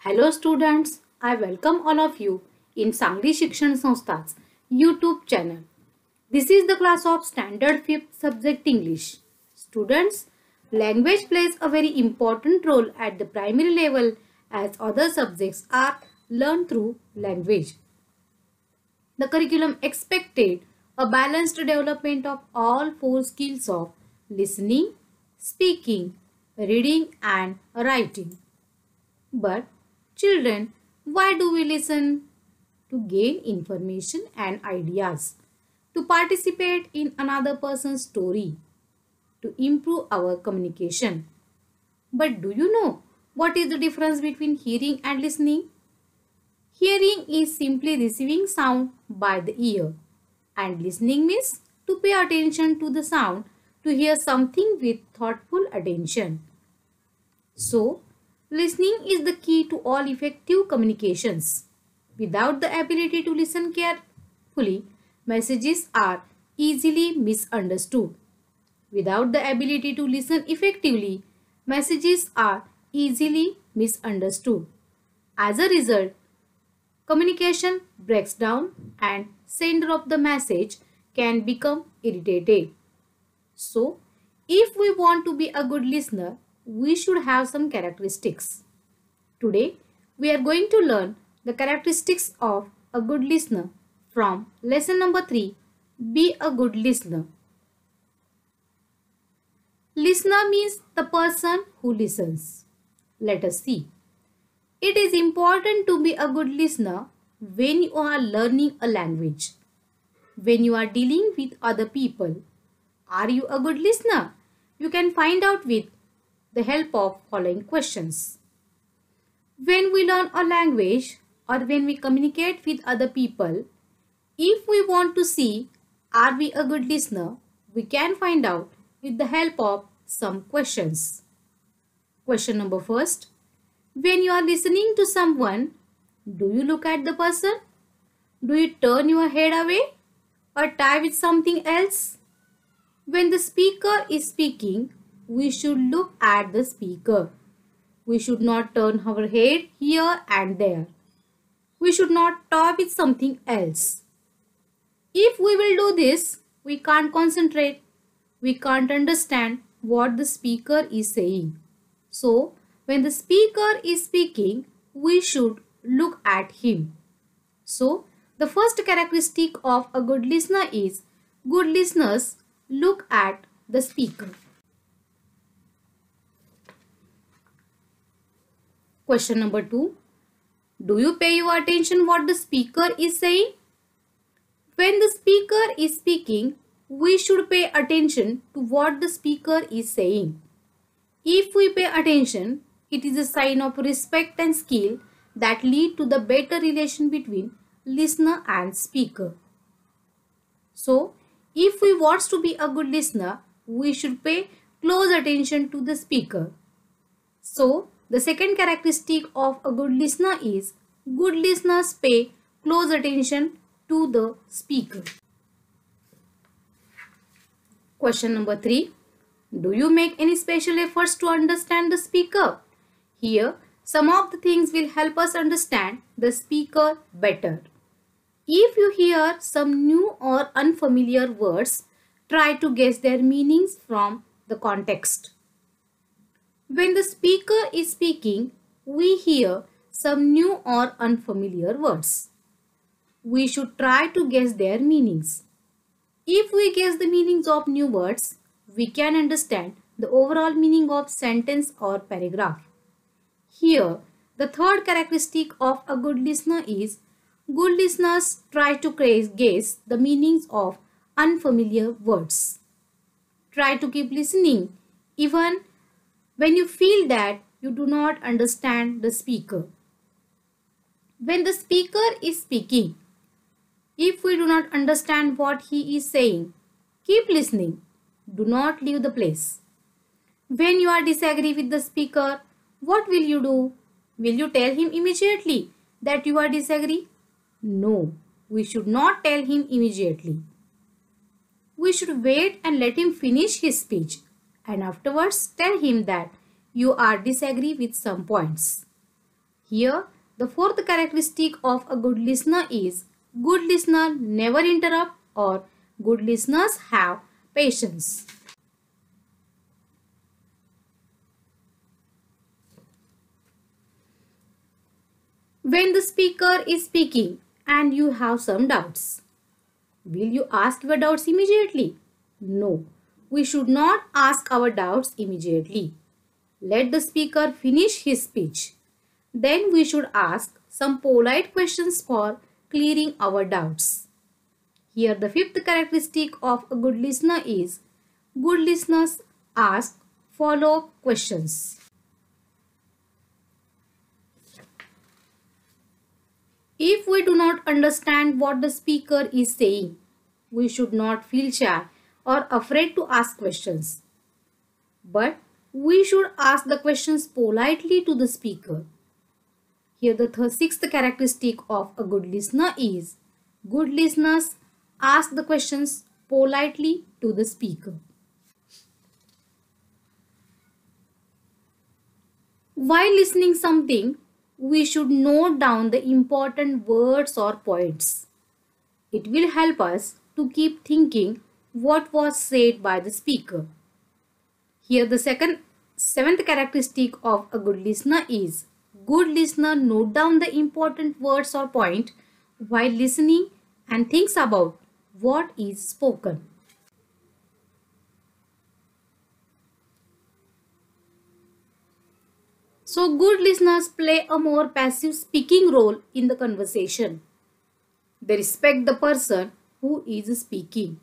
Hello students, I welcome all of you in Sangli Shikshan Sanstha's YouTube channel. This is the class of Standard 5th subject English. Students, language plays a very important role at the primary level as other subjects are learned through language. The curriculum expected a balanced development of all four skills of listening, speaking, reading and writing. But children, why do we listen? To gain information and ideas, to participate in another person's story, to improve our communication. But do you know what is the difference between hearing and listening? Hearing is simply receiving sound by the ear, and listening means to pay attention to the sound, to hear something with thoughtful attention. So, listening is the key to all effective communications. Without the ability to listen carefully, messages are easily misunderstood. Without the ability to listen effectively, messages are easily misunderstood. As a result, communication breaks down and sender of the message can become irritated. So, if we want to be a good listener, we should have some characteristics. Today, we are going to learn the characteristics of a good listener from lesson number 3, Be a Good Listener. Listener means the person who listens. Let us see. It is important to be a good listener when you are learning a language, when you are dealing with other people. Are you a good listener? You can find out with the help of following questions. When we learn a language or when we communicate with other people, if we want to see are we a good listener, we can find out with the help of some questions. Question number first. When you are listening to someone, do you look at the person? Do you turn your head away or tie with something else? When the speaker is speaking, we should look at the speaker. We should not turn our head here and there. We should not talk with something else. If we will do this, we can't concentrate. We can't understand what the speaker is saying. So, when the speaker is speaking, we should look at him. So, the first characteristic of a good listener is good listeners look at the speaker. Question number 2. Do you pay your attention what the speaker is saying? When the speaker is speaking, we should pay attention to what the speaker is saying. If we pay attention, it is a sign of respect and skill that lead to the better relation between listener and speaker. So, if we want to be a good listener, we should pay close attention to the speaker. So, the second characteristic of a good listener is good listeners pay close attention to the speaker. Question number 3. Do you make any special efforts to understand the speaker? Here, some of the things will help us understand the speaker better. If you hear some new or unfamiliar words, try to guess their meanings from the context. When the speaker is speaking, we hear some new or unfamiliar words. We should try to guess their meanings. If we guess the meanings of new words, we can understand the overall meaning of sentence or paragraph. Here, the third characteristic of a good listener is good listeners try to guess the meanings of unfamiliar words. Try to keep listening even when you feel that you do not understand the speaker. When the speaker is speaking, if we do not understand what he is saying, keep listening. Do not leave the place. When you are disagree with the speaker, what will you do? Will you tell him immediately that you are disagree? No, we should not tell him immediately. We should wait and let him finish his speech and afterwards tell him that you are disagree with some points. Here, the fourth characteristic of a good listener is good listener never interrupt or good listeners have patience. When the speaker is speaking and you have some doubts, will you ask your doubts immediately? No, we should not ask our doubts immediately. Let the speaker finish his speech. Then we should ask some polite questions for clearing our doubts. Here the fifth characteristic of a good listener is good listeners ask follow-up questions. If we do not understand what the speaker is saying, we should not feel shy or afraid to ask questions. But we should ask the questions politely to the speaker. Here the sixth characteristic of a good listener is good listeners ask the questions politely to the speaker. While listening something, we should note down the important words or points. It will help us to keep thinking what was said by the speaker. Here the seventh characteristic of a good listener is good listener note down the important words or point while listening and thinks about what is spoken. So good listeners play a more passive speaking role in the conversation. They respect the person who is speaking.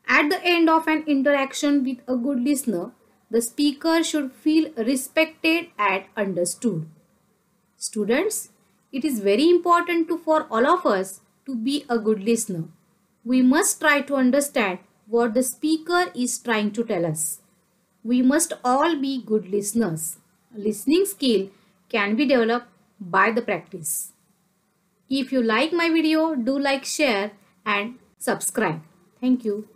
At the end of an interaction with a good listener, the speaker should feel respected and understood. Students, it is very important for all of us to be a good listener. We must try to understand what the speaker is trying to tell us. We must all be good listeners. A listening skill can be developed by the practice. If you like my video, do like, share and subscribe. Thank you.